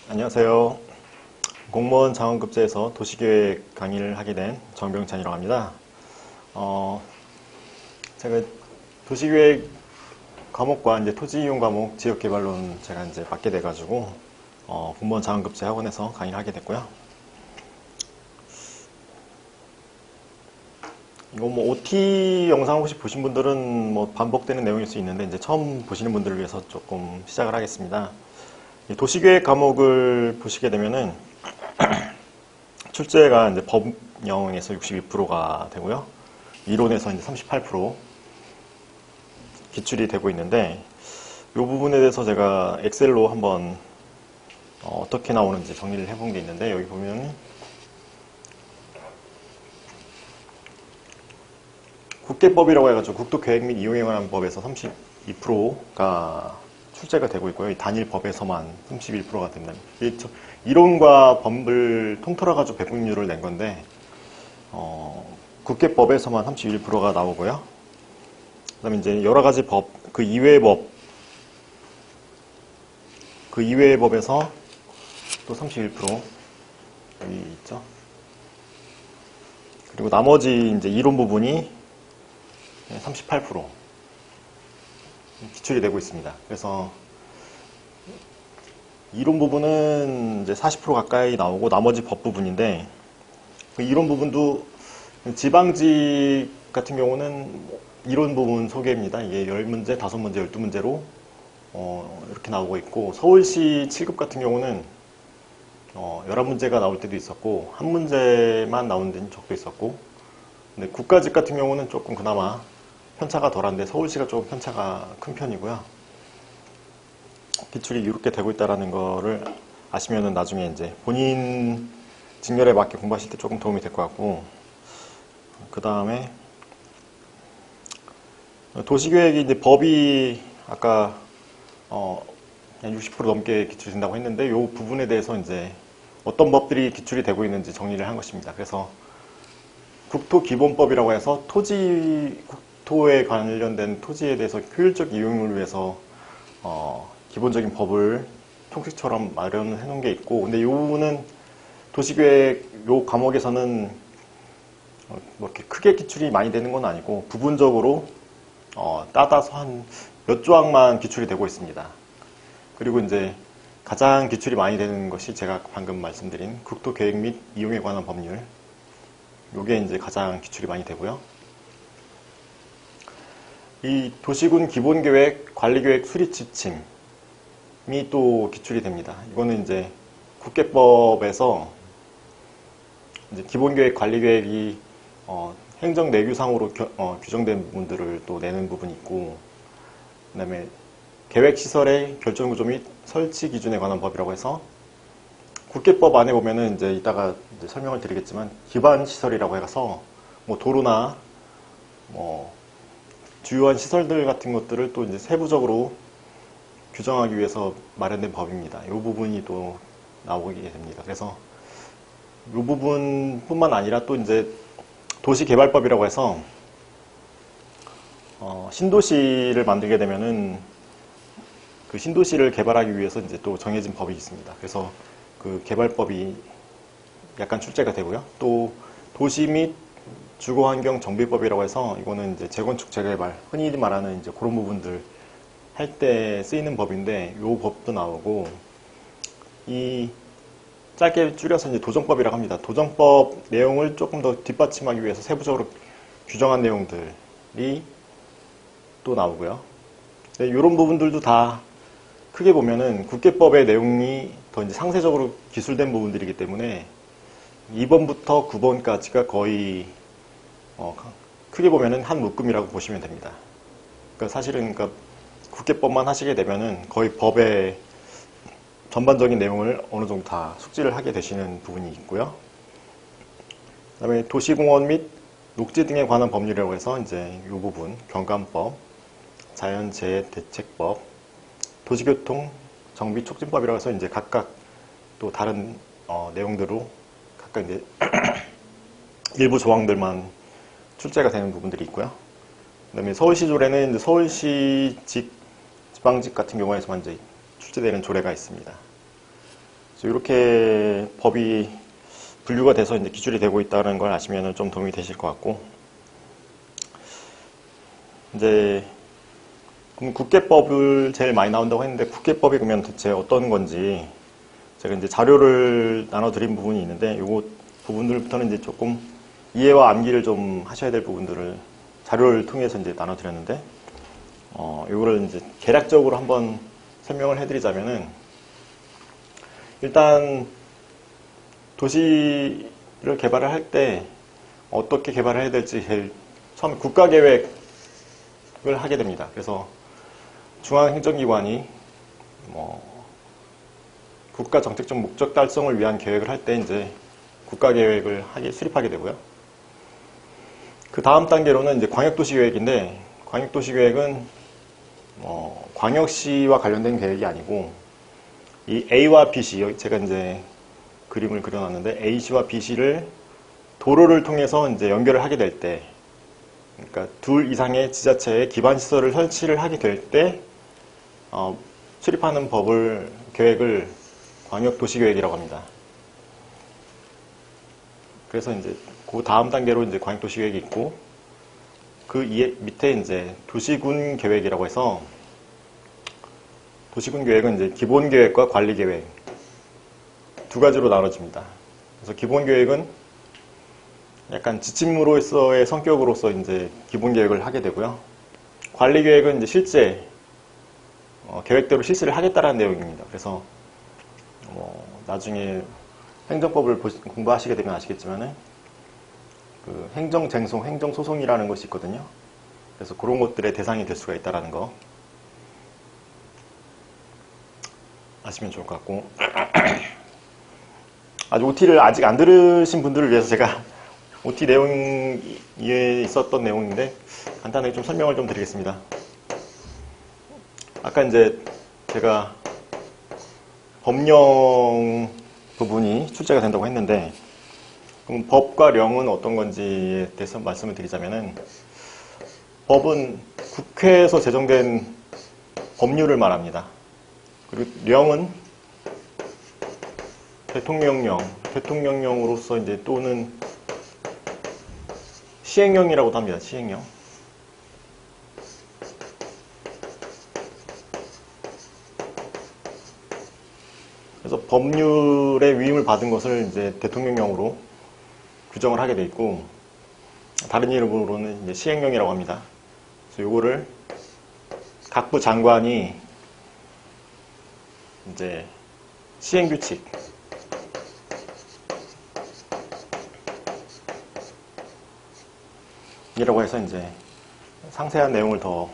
안녕하세요. 공무원 장원급제에서 도시계획 강의를 하게 된 정병찬이라고 합니다. 제가 도시계획 과목과 이제 토지이용 과목, 지역개발론 제가 이제 맡게 돼가지고 공무원 장원급제 학원에서 강의를 하게 됐고요. 이거 뭐 OT 영상 혹시 보신 분들은 뭐 반복되는 내용일 수 있는데 이제 처음 보시는 분들을 위해서 조금 시작을 하겠습니다. 도시계획 과목을 보시게 되면은 출제가 이제 법령에서 62%가 되고요. 이론에서 이제 38% 기출이 되고 있는데 이 부분에 대해서 제가 엑셀로 한번 어떻게 나오는지 정리를 해본 게 있는데 여기 보면 국계법이라고 해가지고 국토계획 및 이용에 관한 법에서 32%가 출제가 되고 있고요. 이 단일 법에서만 31%가 됩니다. 이론과 법을 통틀어가지고 배분율을 낸 건데 국계법에서만 31%가 나오고요. 그 다음에 이제 여러 가지 법, 그 이외의 법에서 또 31% 여기 있죠. 그리고 나머지 이제 이론 부분이 38% 기출이 되고 있습니다. 그래서 이론 부분은 이제 40% 가까이 나오고 나머지 법 부분인데 그 이론 부분도 지방직 같은 경우는 이론 부분 소개입니다. 이게 10문제, 5문제, 12문제로 이렇게 나오고 있고 서울시 7급 같은 경우는 11문제가 나올 때도 있었고 한 문제만 나온 적도 있었고 근데 국가직 같은 경우는 조금 그나마 편차가 덜한데 서울시가 조금 편차가 큰 편이고요. 기출이 이렇게 되고 있다는 거를 아시면은 나중에 이제 본인 직렬에 맞게 공부하실 때 조금 도움이 될 것 같고 그 다음에 도시계획이 이제 법이 아까 그냥 60% 넘게 기출이 된다고 했는데 이 부분에 대해서 이제 어떤 법들이 기출이 되고 있는지 정리를 한 것입니다. 그래서 국토기본법이라고 해서 국토에 관련된 토지에 대해서 효율적 이용을 위해서 기본적인 법을 총칙처럼 마련을 해놓은 게 있고 근데 이 부분은 도시계획 요 과목에서는 뭐 이렇게 크게 기출이 많이 되는 건 아니고 부분적으로 따다서 한 몇 조항만 기출이 되고 있습니다. 그리고 이제 가장 기출이 많이 되는 것이 제가 방금 말씀드린 국토계획 및 이용에 관한 법률 요게 이제 가장 기출이 많이 되고요. 이 도시군 기본계획, 관리계획 수립 지침이 또 기출이 됩니다. 이거는 이제 국계법에서 이제 기본계획, 관리계획이 행정내규상으로 규정된 부분들을 또 내는 부분이 있고 그 다음에 계획시설의 결정구조 및 설치 기준에 관한 법이라고 해서 국계법 안에 보면은 이제 이따가 이제 설명을 드리겠지만 기반시설이라고 해서 뭐 도로나 뭐 주요한 시설들 같은 것들을 또 이제 세부적으로 규정하기 위해서 마련된 법입니다. 이 부분이 또 나오게 됩니다. 그래서 이 부분뿐만 아니라 또 이제 도시개발법이라고 해서 신도시를 만들게 되면은 그 신도시를 개발하기 위해서 이제 또 정해진 법이 있습니다. 그래서 그 개발법이 약간 출제가 되고요. 또 도시 및 주거환경 정비법이라고 해서 이거는 이제 재건축 재개발 흔히 말하는 이제 그런 부분들 할 때 쓰이는 법인데 이 법도 나오고 이 짧게 줄여서 이제 도정법이라고 합니다. 도정법 내용을 조금 더 뒷받침하기 위해서 세부적으로 규정한 내용들이 또 나오고요. 네, 이런 부분들도 다 크게 보면은 국계법의 내용이 더 이제 상세적으로 기술된 부분들이기 때문에 2번부터 9번까지가 거의 크게 보면은 한 묶음이라고 보시면 됩니다. 그러니까 사실은 국계법만 하시게 되면은 거의 법의 전반적인 내용을 어느 정도 다 숙지를 하게 되시는 부분이 있고요. 그 다음에 도시공원 및 녹지 등에 관한 법률이라고 해서 이제 이 부분 경관법, 자연재해 대책법, 도시교통 정비 촉진법이라고 해서 이제 각각 또 다른 내용들로 각각 이제 일부 조항들만 출제가 되는 부분들이 있고요. 그 다음에 서울시 조례는 이제 서울시 지방직 같은 경우에서만 이제 출제되는 조례가 있습니다. 이렇게 법이 분류가 돼서 이제 기출이 되고 있다는 걸 아시면 좀 도움이 되실 것 같고, 이제 그럼 국계법을 제일 많이 나온다고 했는데 국계법이 그러면 대체 어떤 건지 제가 이제 자료를 나눠드린 부분이 있는데 요거 부분들부터는 이제 조금 이해와 암기를 좀 하셔야 될 부분들을 자료를 통해서 이제 나눠드렸는데 요거를 이제 개략적으로 한번 설명을 해드리자면은 일단 도시를 개발을 할 때 어떻게 개발을 해야 될지 제일 처음 국가계획을 하게 됩니다. 그래서 중앙행정기관이 국가 정책적 목적 달성을 위한 계획을 할 때 이제 국가계획을 수립하게 되고요. 그 다음 단계로는 이제 광역도시계획인데 광역도시계획은 광역시와 관련된 계획이 아니고 이 A와 B시, 여기 제가 이제 그림을 그려놨는데 A시와 B시를 도로를 통해서 이제 연결을 하게 될 때, 그러니까 둘 이상의 지자체의 기반시설을 설치를 하게 될 때 수립하는 계획을 광역도시계획이라고 합니다. 그래서 이제 그 다음 단계로 이제 광역도시계획이 있고 그 밑에 이제 도시군 계획이라고 해서 도시군 계획은 이제 기본 계획과 관리 계획 두 가지로 나눠집니다. 그래서 기본 계획은 약간 지침으로서의 성격으로서 이제 기본 계획을 하게 되고요. 관리 계획은 이제 실제 계획대로 실시를 하겠다라는 내용입니다. 그래서 나중에 행정법을 공부하시게 되면 아시겠지만은 그 행정쟁송, 행정소송이라는 것이 있거든요. 그래서 그런 것들의 대상이 될 수가 있다라는 거 아시면 좋을 것 같고, OT를 아직 안 들으신 분들을 위해서 제가 OT 내용에 있었던 내용인데 간단하게 좀 설명을 좀 드리겠습니다. 아까 이제 제가 법령 부분이 출제가 된다고 했는데 그럼 법과 령은 어떤 건지에 대해서 말씀을 드리자면은 법은 국회에서 제정된 법률을 말합니다. 그리고 령은 대통령령으로서 이제 또는 시행령이라고도 합니다. 시행령. 그래서 법률의 위임을 받은 것을 이제 대통령령으로 규정을 하게 돼 있고 다른 이름으로는 이제 시행령이라고 합니다. 그래서 요거를 각부 장관이 이제 시행규칙 이라고 해서 이제 상세한 내용을 더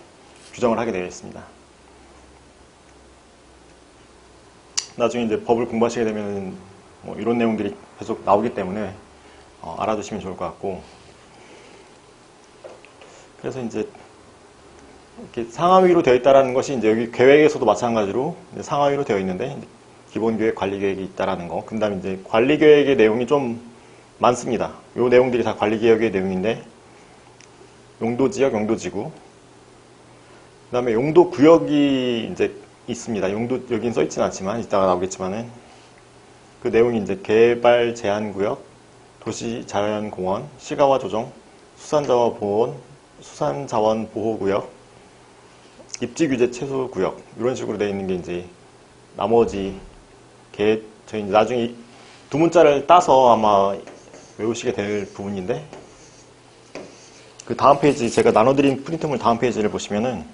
규정을 하게 되어 있습니다. 나중에 이제 법을 공부하시게 되면 이런 내용들이 계속 나오기 때문에 알아두시면 좋을 것 같고, 그래서 이제 이렇게 상하위로 되어 있다라는 것이 이제 여기 계획에서도 마찬가지로 상하위로 되어 있는데 기본 계획, 관리 계획이 있다라는 거. 그다음에 이제 관리 계획의 내용이 좀 많습니다. 이 내용들이 다 관리 계획의 내용인데 용도지역, 용도지구. 그다음에 용도구역이 이제 있습니다. 여긴 써있진 않지만 이따가 나오겠지만은 그 내용이 이제 개발 제한구역, 도시자연공원, 시가와 조정, 수산자원 보호구역, 입지규제 최소구역 이런 식으로 되어 있는 게 이제 나머지 저희 나중에 두 문자를 따서 아마 외우시게 될 부분인데 그 다음 페이지 제가 나눠드린 프린트물 다음 페이지를 보시면은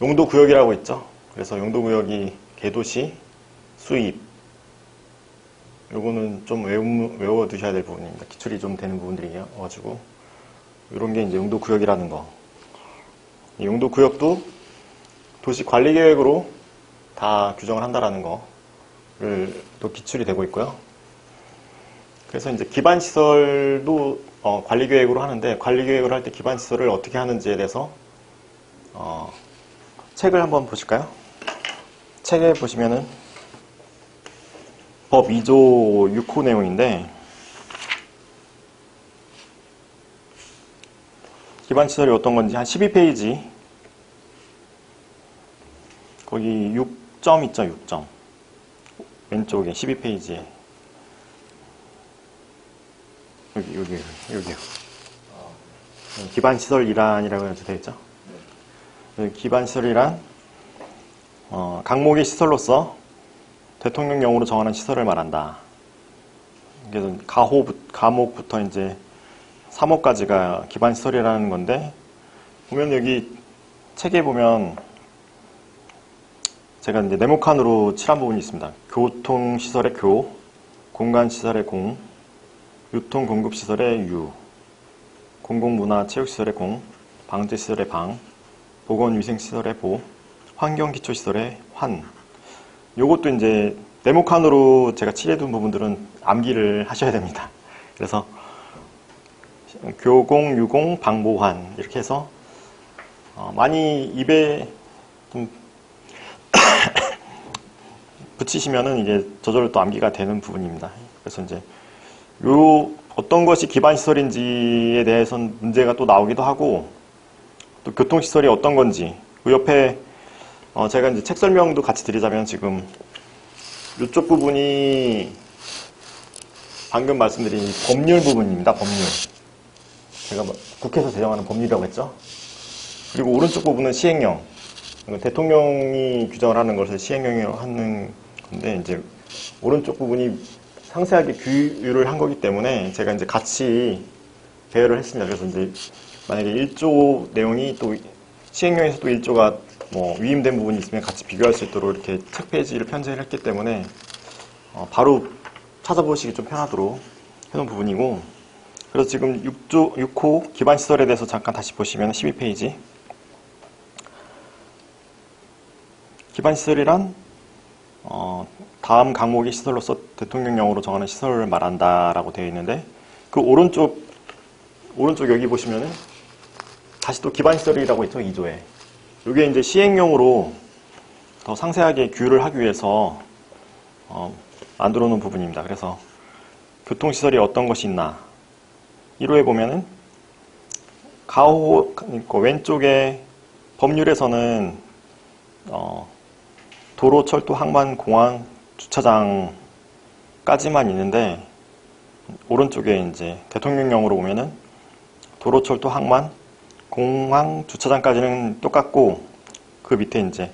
용도구역이라고 있죠. 그래서 용도구역이 개도시, 수입 요거는 좀 외워두셔야 될 부분입니다. 기출이 좀 되는 부분들이어가지고 이런 게 이제 용도구역이라는 거. 이 용도구역도 도시관리계획으로 다 규정을 한다라는 거를 또 기출이 되고 있고요. 그래서 이제 기반시설도 관리계획으로 하는데 관리계획을 할 때 기반시설을 어떻게 하는지에 대해서 책을 한번 보실까요? 책에 보시면은 법 2조 6호 내용인데 기반시설이 어떤 건지 한 12페이지 거기 6점 있죠, 6점. 왼쪽에 12페이지에. 여기요. 기반시설 이란이라고 해서 되어 있죠. 기반시설 이란, 각목의 시설로서 대통령령으로 정하는 시설을 말한다. 그래서 가목부터 이제 3호까지가 기반시설이라는 건데, 보면 여기 책에 보면 제가 이제 네모칸으로 칠한 부분이 있습니다. 교통시설의 교, 공간시설의 공, 유통공급시설의 유, 공공문화체육시설의 공, 방제시설의 방, 보건위생시설의 보, 환경기초시설의 환. 요것도 이제 네모칸으로 제가 칠해둔 부분들은 암기를 하셔야 됩니다. 그래서 교공, 유공, 방보환 이렇게 해서 많이 입에 좀 붙이시면은 이게 저절로 또 암기가 되는 부분입니다. 그래서 이제 어떤 것이 기반시설인지에 대해서는 문제가 또 나오기도 하고, 또 교통시설이 어떤 건지, 그 옆에 제가 이제 책 설명도 같이 드리자면, 지금 이쪽 부분이 방금 말씀드린 법률 부분입니다. 법률. 제가 국회에서 제정하는 법률이라고 했죠. 그리고 오른쪽 부분은 시행령. 대통령이 규정을 하는 것을 시행령이라고 하는 건데, 이제 오른쪽 부분이 상세하게 규율을 한 거기 때문에 제가 이제 같이 배열을 했습니다. 그래서 이제 만약에 1조 내용이 또 시행령에서 또 1조가 뭐 위임된 부분이 있으면 같이 비교할 수 있도록 이렇게 책 페이지를 편제를 했기 때문에 바로 찾아보시기 좀 편하도록 해놓은 부분이고, 그래서 지금 6호 기반시설에 대해서 잠깐 다시 보시면 12페이지. 기반시설이란 다음 강목의 시설로서 대통령령으로 정하는 시설을 말한다 라고 되어 있는데, 그 오른쪽 여기 보시면은 다시 또 기반시설이라고 있죠. 2조에. 이게 이제 시행령으로 더 상세하게 규율을 하기 위해서 만들어 놓은 부분입니다. 그래서 교통시설이 어떤 것이 있나. 1호에 보면은 가호 왼쪽에 법률에서는 도로, 철도, 항만, 공항, 주차장까지만 있는데, 오른쪽에 이제 대통령령으로 보면은 도로, 철도, 항만, 공항, 주차장까지는 똑같고, 그 밑에 이제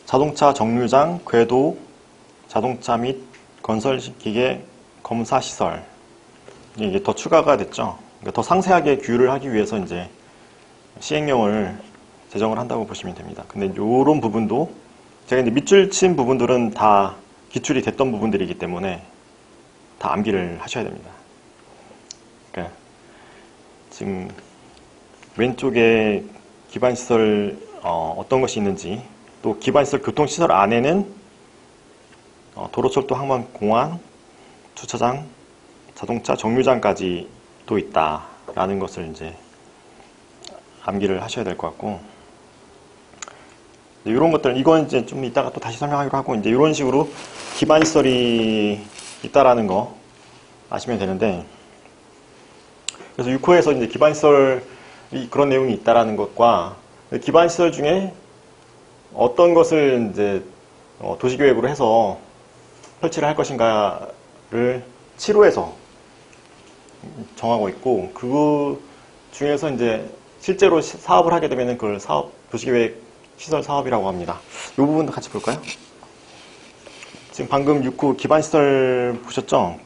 자동차 정류장, 궤도, 자동차 및 건설기계 검사시설, 이게 더 추가가 됐죠. 그러니까 더 상세하게 규율을 하기 위해서 이제 시행령을 제정을 한다고 보시면 됩니다. 근데 이런 부분도 제가 이제 밑줄 친 부분들은 다 기출이 됐던 부분들이기 때문에 다 암기를 하셔야 됩니다. 그러니까 지금 왼쪽에 기반시설 어떤 것이 있는지, 또 기반시설 교통시설 안에는 도로, 철도, 항만, 공항, 주차장, 자동차 정류장까지 또 있다라는 것을 이제 암기를 하셔야 될 것 같고, 이런 것들, 이건 이제 좀 이따가 또 다시 설명하기로 하고, 이제 이런 식으로 기반시설이 있다라는 거 아시면 되는데, 그래서 6호에서 이제 기반시설이 그런 내용이 있다라는 것과, 기반시설 중에 어떤 것을 이제 도시계획으로 해서 설치를 할 것인가를 7호에서 정하고 있고, 그 중에서 이제 실제로 사업을 하게 되면 그걸 도시계획 시설 사업이라고 합니다. 이 부분도 같이 볼까요? 지금 방금 6호 기반시설 보셨죠?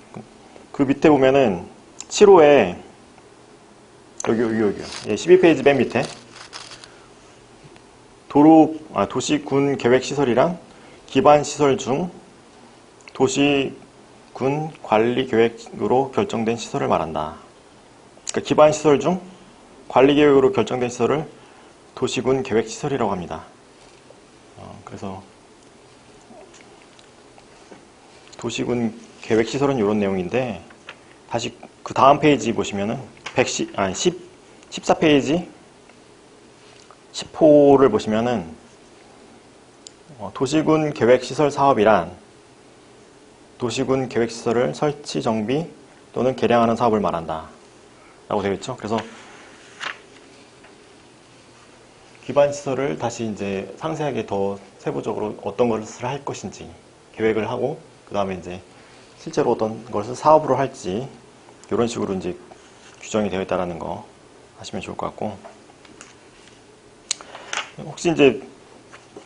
그 밑에 보면은 7호에 여기요. 12페이지 맨 밑에 도시군 계획시설이랑 기반시설 중 도시군 관리계획으로 결정된 시설을 말한다. 그러니까 기반시설 중 관리계획으로 결정된 시설을 도시군 계획시설이라고 합니다. 그래서 도시군 계획시설은 이런 내용인데, 다시 그 다음 페이지 보시면은 14페이지 10호를 보시면은 도시군 계획시설 사업이란 도시군 계획시설을 설치, 정비 또는 개량하는 사업을 말한다 라고 되어 있죠. 그래서 기반 시설을 다시 이제 상세하게 더 세부적으로 어떤 것을 할 것인지 계획을 하고, 그 다음에 이제 실제로 어떤 것을 사업으로 할지, 이런 식으로 이제 규정이 되어 있다는 거 하시면 좋을 것 같고, 혹시 이제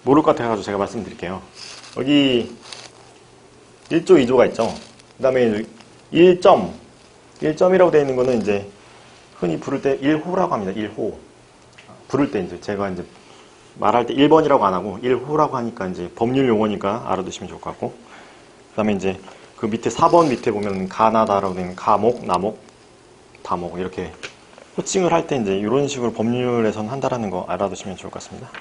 모를 것 같아가지고 제가 말씀드릴게요. 여기 1조, 2조가 있죠. 그 다음에 1점이라고 되어 있는 거는 이제 흔히 부를 때 1호라고 합니다. 1호. 부를 때 이제 제가 이제 말할 때 1번이라고 안 하고 1호라고 하니까 이제 법률 용어니까 알아두시면 좋을 것 같고, 그 다음에 이제 그 밑에 4번 밑에 보면 가나다라고 되는 가목, 나목, 다목 이렇게 호칭을 할 때 이제 이런 식으로 법률에서는 한다라는 거 알아두시면 좋을 것 같습니다.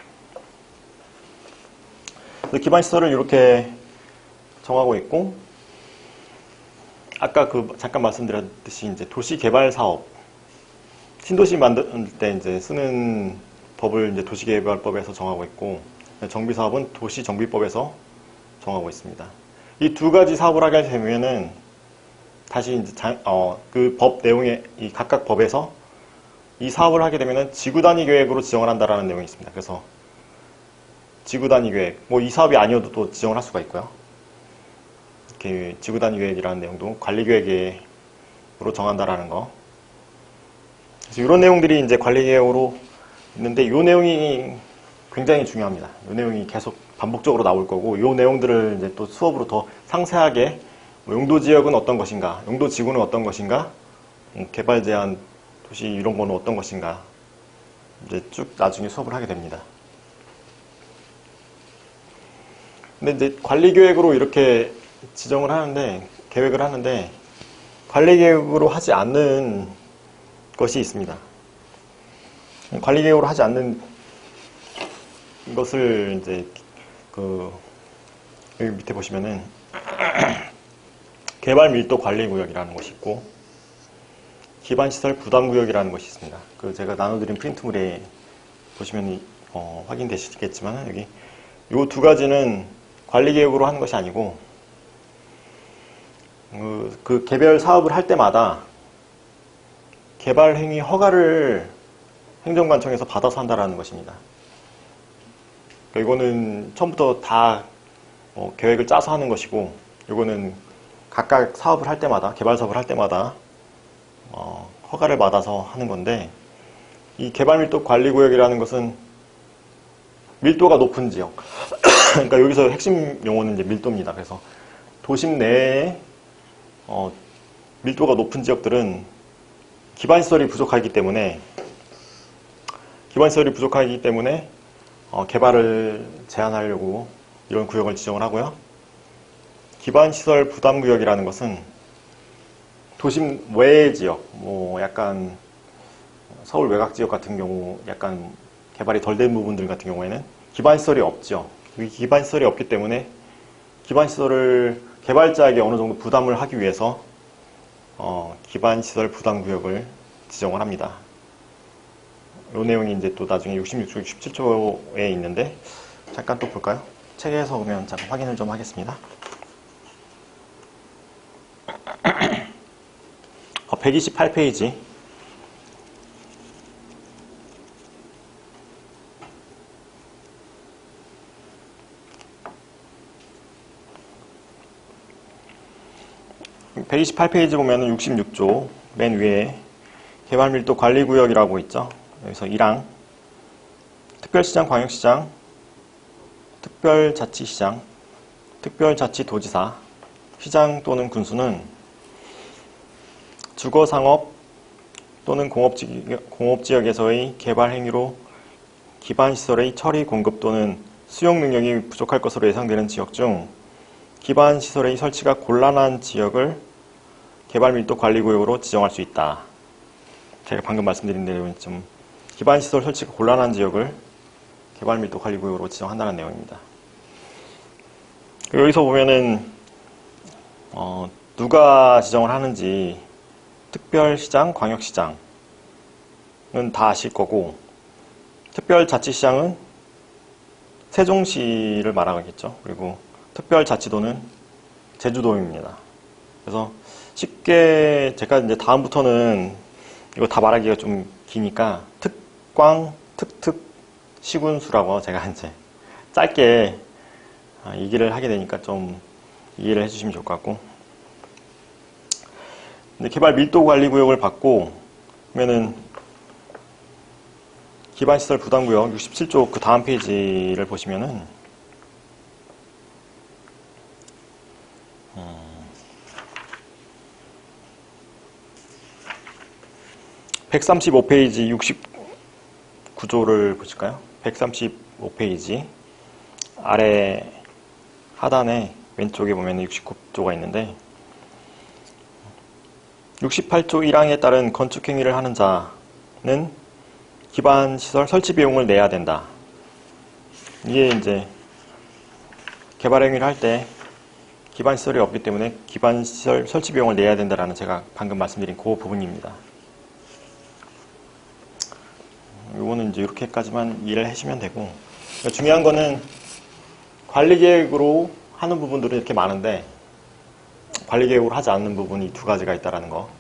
기반 시설을 이렇게 정하고 있고, 아까 그 잠깐 말씀드렸듯이 이제 도시 개발 사업, 신도시 만들 때 이제 쓰는 법을 이제 도시개발법에서 정하고 있고, 정비 사업은 도시정비법에서 정하고 있습니다. 이 두 가지 사업을 하게 되면은 다시 이제 그 법 내용에 이 각각 법에서 이 사업을 하게 되면은 지구 단위 계획으로 지정을 한다라는 내용이 있습니다. 그래서 지구 단위 계획, 뭐 이 사업이 아니어도 또 지정을 할 수가 있고요. 이렇게 지구 단위 계획이라는 내용도 관리 계획으로 정한다라는 거. 그래서 이런 내용들이 이제 관리 계획으로 있는데, 이 내용이 굉장히 중요합니다. 이 내용이 계속 반복적으로 나올 거고, 이 내용들을 이제 또 수업으로 더 상세하게 뭐 용도 지역은 어떤 것인가, 용도 지구는 어떤 것인가, 개발 제한 도시 이런 거는 어떤 것인가, 이제 쭉 나중에 수업을 하게 됩니다. 근데 이제 관리 계획으로 이렇게 지정을 하는데, 계획을 하는데, 관리 계획으로 하지 않는 것이 있습니다. 관리 계획으로 하지 않는 것을 이제 여기 밑에 보시면은 개발 밀도 관리 구역이라는 것이 있고, 기반 시설 부담 구역이라는 것이 있습니다. 제가 나눠드린 프린트물에 보시면 확인되시겠지만, 여기 이 두 가지는 관리 계획으로 하는 것이 아니고, 그 개별 사업을 할 때마다 개발 행위 허가를 행정관청에서 받아서 한다라는 것입니다. 이거는 처음부터 다 계획을 짜서 하는 것이고, 이거는 각각 사업을 할 때마다, 개발 사업을 할 때마다 허가를 받아서 하는 건데, 이 개발밀도 관리구역이라는 것은 밀도가 높은 지역, 그러니까 여기서 핵심 용어는 이제 밀도입니다. 그래서 도심 내에 밀도가 높은 지역들은 기반시설이 부족하기 때문에 개발을 제한하려고 이런 구역을 지정을 하고요. 기반시설 부담구역이라는 것은 도심 외의 지역, 뭐 약간 서울 외곽 지역 같은 경우 약간 개발이 덜 된 부분들 같은 경우에는 기반시설이 없죠. 이 기반시설이 없기 때문에 기반시설을 개발자에게 어느 정도 부담을 하기 위해서 기반시설 부담구역을 지정을 합니다. 이 내용이 이제 또 나중에 66조, 67조에 있는데, 잠깐 또 볼까요? 책에서 보면 잠깐 확인을 좀 하겠습니다. 128페이지. (128페이지) 보면은 66조 맨 위에 개발밀도 관리구역이라고 있죠. 여기서 1항 특별시장, 광역시장, 특별자치시장, 특별자치도지사, 시장 또는 군수는 주거상업 또는 공업지역에서의 개발 행위로 기반시설의 처리, 공급 또는 수용 능력이 부족할 것으로 예상되는 지역 중 기반시설의 설치가 곤란한 지역을 개발밀도 관리구역으로 지정할 수 있다. 제가 방금 말씀드린 내용은 좀 기반시설 설치가 곤란한 지역을 개발밀도 관리구역으로 지정한다는 내용입니다. 여기서 보면은 누가 지정을 하는지 특별시장, 광역시장은 다 아실 거고, 특별자치시장은 세종시를 말하겠죠. 그리고 특별자치도는 제주도입니다. 그래서 쉽게 제가 이제 다음부터는 이거 다 말하기가 좀 기니까 특광, 특특, 시군수라고 제가 이제 짧게 얘기를 하게 되니까 좀 이해를 해주시면 좋을 것 같고, 근데 개발 밀도 관리 구역을 받고 그러면은 기반시설 부담구역 67조 그 다음 페이지를 보시면은 135페이지 69조를 보실까요? 135페이지 아래 하단에 왼쪽에 보면 69조가 있는데 68조 1항에 따른 건축행위를 하는 자는 기반시설 설치 비용을 내야 된다. 이게 이제 개발행위를 할 때 기반시설이 없기 때문에 기반시설 설치 비용을 내야 된다라는 제가 방금 말씀드린 그 부분입니다. 이거는 이제 이렇게까지만 이해를 하시면 되고, 중요한 거는 관리계획으로 하는 부분들은 이렇게 많은데 관리계획으로 하지 않는 부분이 두 가지가 있다는 거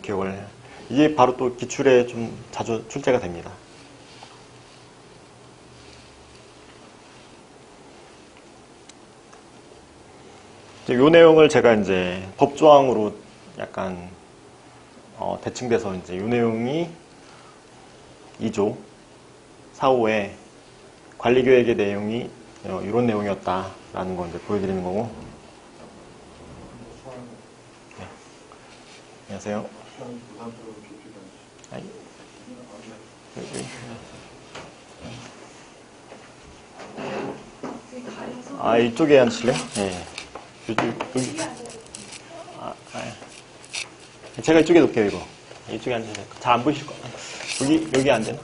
기억을. 이게 바로 또 기출에 좀 자주 출제가 됩니다. 이 내용을 제가 이제 법조항으로 약간 대칭돼서 이제 이 내용이 2조 4호의 관리계획의 내용이 이런 내용이었다라는 걸 이제 보여드리는 거고. 네. 안녕하세요. 이쪽에 앉으실래요? 네. 여기. 제가 이쪽에 놓을게요, 이거. 이쪽에 앉으세요. 잘 안 보이실 거예요. 여기 안 되나?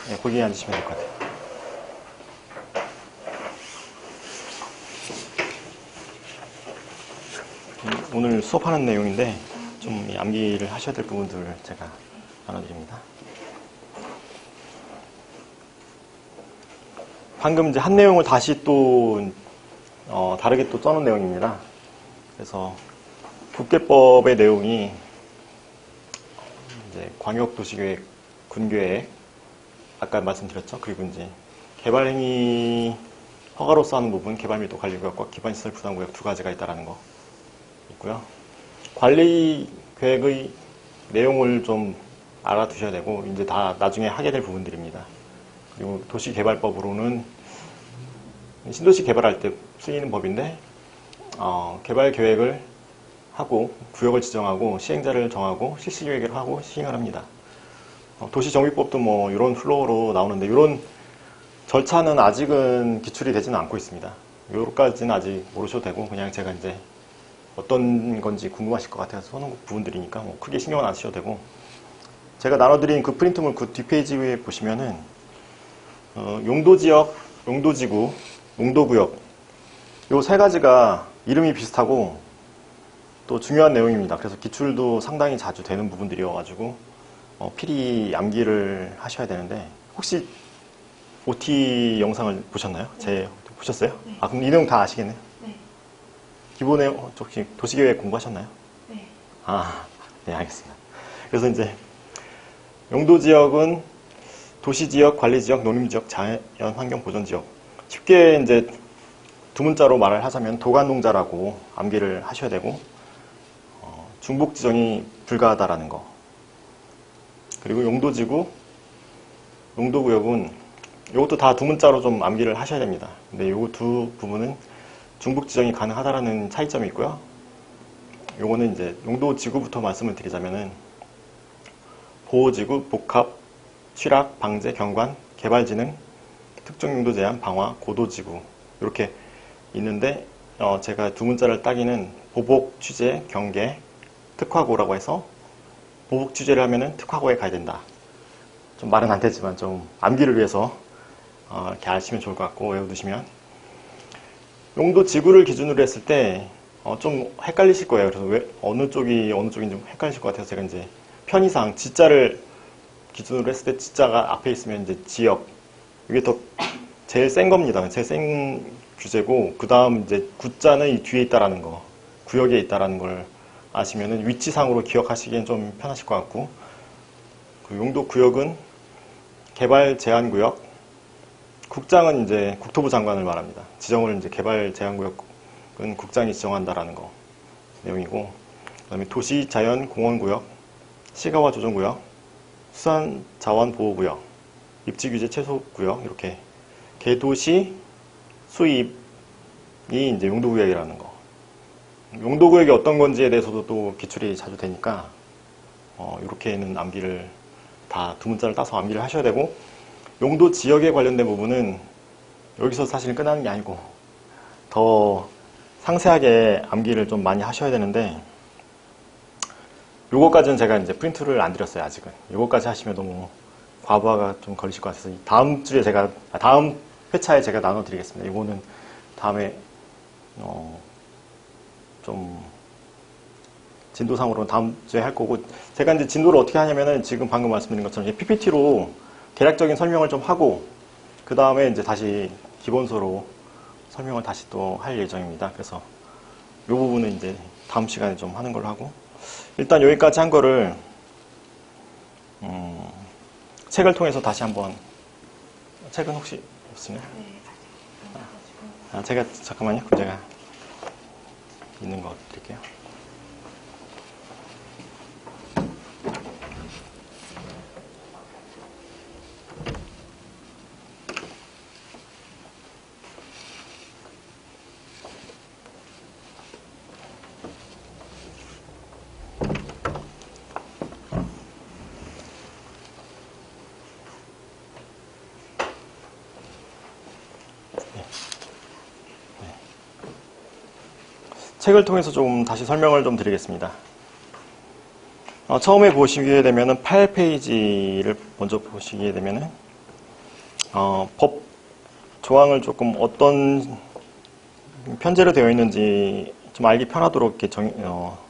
네, 거기에 앉으시면 될 것 같아요. 오늘 수업하는 내용인데 좀 암기를 하셔야 될 부분들을 제가 나눠드립니다. 방금 이제 한 내용을 다시 또 다르게 또 써놓은 내용입니다. 그래서 국계법의 내용이 이제 광역도시계획, 군계획 아까 말씀드렸죠. 그리고 이제 개발행위 허가로서 하는 부분, 개발밀도 관리구역과 기반시설 부담구역 두 가지가 있다는 거 있고요. 관리계획의 내용을 좀 알아두셔야 되고, 이제 다 나중에 하게 될 부분들입니다. 그리고 도시개발법으로는 신도시 개발할 때 쓰이는 법인데, 개발 계획을 하고 구역을 지정하고 시행자를 정하고 실시 계획을 하고 시행을 합니다. 도시정비법도 뭐 이런 플로어로 나오는데 이런 절차는 아직은 기출이 되지는 않고 있습니다. 요까지는 아직 모르셔도 되고, 그냥 제가 이제 어떤 건지 궁금하실 것 같아서 써놓은 부분들이니까 뭐 크게 신경은 안 쓰셔도 되고, 제가 나눠드린 그 프린트물 그 뒷페이지 위에 보시면은 용도지역, 용도지구, 용도구역 요 세 가지가 이름이 비슷하고 또 중요한 내용입니다. 그래서 기출도 상당히 자주 되는 부분들이어가지고 필히 암기를 하셔야 되는데, 혹시 OT 영상을 보셨나요? 네. 보셨어요? 네. 그럼 이 내용 다 아시겠네요? 네. 기본에 혹시 도시계획 공부하셨나요? 네. 네, 알겠습니다. 그래서 이제 용도지역은 도시지역, 관리지역, 농림지역, 자연환경보전지역. 쉽게 이제 두 문자로 말을 하자면 도관농자라고 암기를 하셔야 되고, 중복 지정이 불가하다라는 거. 그리고 용도지구, 용도구역은 이것도 다 두 문자로 좀 암기를 하셔야 됩니다. 근데 이 두 부분은 중복 지정이 가능하다라는 차이점이 있고요. 요거는 이제 용도지구부터 말씀을 드리자면은 보호지구, 복합, 취락, 방제, 경관, 개발진흥, 특정용도 제한, 방화, 고도지구 이렇게 있는데, 제가 두 문자를 따기는 보복, 취재, 경계, 특화고라고 해서 보복 취재를 하면은 특화고에 가야 된다. 좀 말은 안 되지만 좀 암기를 위해서 이렇게 아시면 좋을 것 같고, 외워두시면. 용도지구를 기준으로 했을 때 좀 헷갈리실 거예요. 그래서 왜 어느 쪽이 어느 쪽인지 좀 헷갈리실 것 같아서 제가 이제 편의상 지자를 기준으로 했을 때 지자가 앞에 있으면 이제 지역, 이게 더 제일 센 겁니다. 제일 센 규제고, 그 다음 이제 구자는 이 뒤에 있다라는 거. 구역에 있다라는 걸 아시면은 위치상으로 기억하시기엔 좀 편하실 것 같고, 그 용도 구역은 개발 제한 구역, 국장은 이제 국토부 장관을 말합니다. 지정을 이제 개발 제한 구역은 국장이 지정한다라는 거 내용이고, 그다음에 도시 자연 공원 구역, 시가와 조정 구역, 수산 자원 보호 구역, 입지 규제 최소 구역, 이렇게 개도시 수입이 이제 용도 구역이라는 거. 용도 구역이 어떤 건지에 대해서도 또 기출이 자주 되니까 이렇게는 암기를 다 두 문자를 따서 암기를 하셔야 되고, 용도 지역에 관련된 부분은 여기서 사실 끝나는 게 아니고 더 상세하게 암기를 좀 많이 하셔야 되는데, 요거까지는 제가 이제 프린트를 안 드렸어요. 아직은. 요거까지 하시면 너무 과부하가 좀 걸리실 것 같아서 다음 주에 다음 회차에 제가 나눠드리겠습니다. 요거는 다음에 좀 진도상으로는 다음 주에 할 거고, 제가 이제 진도를 어떻게 하냐면은 지금 방금 말씀드린 것처럼 PPT로 대략적인 설명을 좀 하고, 그 다음에 이제 다시 기본서로 설명을 다시 또 할 예정입니다. 그래서 이 부분은 이제 다음 시간에 좀 하는 걸로 하고, 일단 여기까지 한 거를 책을 통해서 다시 한번, 책은 혹시 없으면? 제가 잠깐만요. 그럼 제가 있는 거 드릴게요. 책을 통해서 좀 다시 설명을 좀 드리겠습니다. 처음에 보시게 되면은 8페이지를 먼저 보시게 되면은 법 조항을 조금 어떤 편제로 되어 있는지 좀 알기 편하도록 이렇게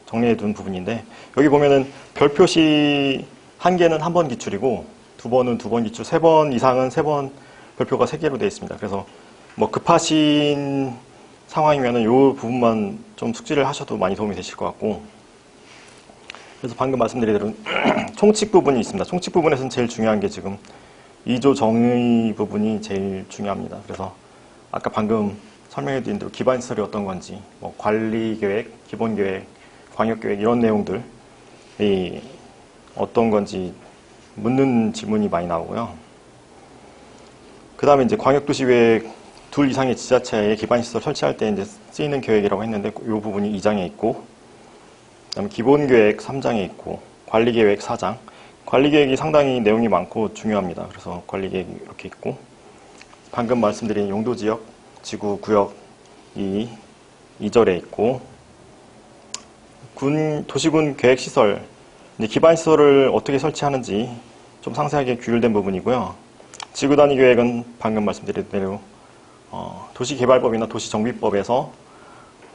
정리해 둔 부분인데, 여기 보면은 별 표시 1개는 1번 기출이고, 2번은 2번 기출, 3번 이상은 3번 별표가 3개로 되어 있습니다. 그래서 뭐 급하신 상황이면은 이 부분만 좀 숙지를 하셔도 많이 도움이 되실 것 같고, 그래서 방금 말씀드린 대로 총칙 부분이 있습니다. 총칙 부분에서는 제일 중요한 게 지금 2조 정의 부분이 제일 중요합니다. 그래서 아까 방금 설명해 드린 대로 기반시설이 어떤 건지, 뭐 관리계획, 기본계획, 광역계획 이런 내용들이 어떤 건지 묻는 질문이 많이 나오고요. 그 다음에 이제 광역도시계획 2 이상의 지자체에 기반시설 설치할 때 이제 쓰이는 계획이라고 했는데, 이 부분이 2장에 있고, 그다음에 기본계획 3장에 있고, 관리계획 4장. 관리계획이 상당히 내용이 많고 중요합니다. 그래서 관리계획이 이렇게 있고, 방금 말씀드린 용도지역, 지구, 구역이 2절에 있고, 도시군 계획시설, 기반시설을 어떻게 설치하는지 좀 상세하게 규율된 부분이고요. 지구단위 계획은 방금 말씀드린 대로 도시개발법이나 도시정비법에서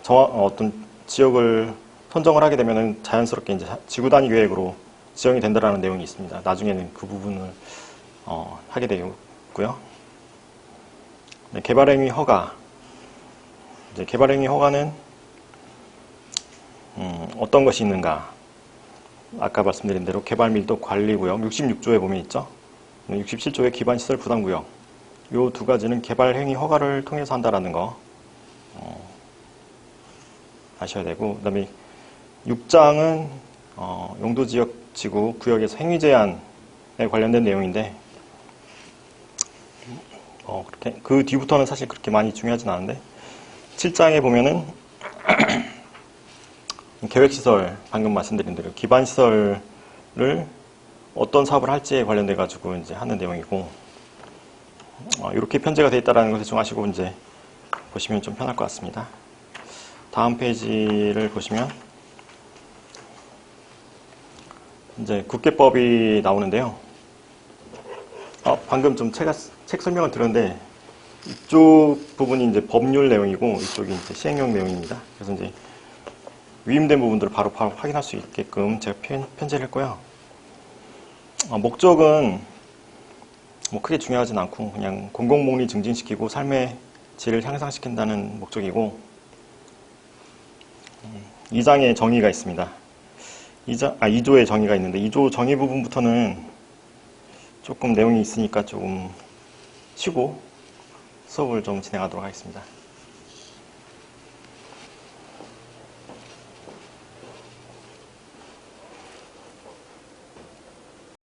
어떤 지역을 선정을 하게 되면 자연스럽게 이제 지구단위 계획으로 지정이 된다라는 내용이 있습니다. 나중에는 그 부분을 하게 되고요. 네, 개발행위 허가. 이제 개발행위 허가는 어떤 것이 있는가? 아까 말씀드린 대로 개발밀도 관리구역 66조에 보면 있죠. 67조의 기반시설 부담구역. 요 두 가지는 개발행위 허가를 통해서 한다라는 거 아셔야 되고, 그 다음에 6장은 용도지역, 지구, 구역에서 행위 제한에 관련된 내용인데, 그렇게 그 뒤부터는 사실 그렇게 많이 중요하진 않은데, 7장에 보면은 계획시설, 방금 말씀드린 대로 기반시설을 어떤 사업을 할지에 관련돼 가지고 이제 하는 내용이고, 이렇게 편제가 되어 있다는 것을 좀 아시고 이제 보시면 좀 편할 것 같습니다. 다음 페이지를 보시면 이제 국계법이 나오는데요. 방금 좀 책 설명을 드렸는데, 이쪽 부분이 이제 법률 내용이고 이쪽이 이제 시행령 내용입니다. 그래서 이제 위임된 부분들을 바로 확인할 수 있게끔 제가 편제를 했고요. 목적은 뭐 크게 중요하진 않고 그냥 공공복리 증진시키고 삶의 질을 향상시킨다는 목적이고, 2장의 정의가 있습니다. 2조의 정의가 있는데 2조 정의 부분부터는 조금 내용이 있으니까 조금 쉬고 수업을 좀 진행하도록 하겠습니다.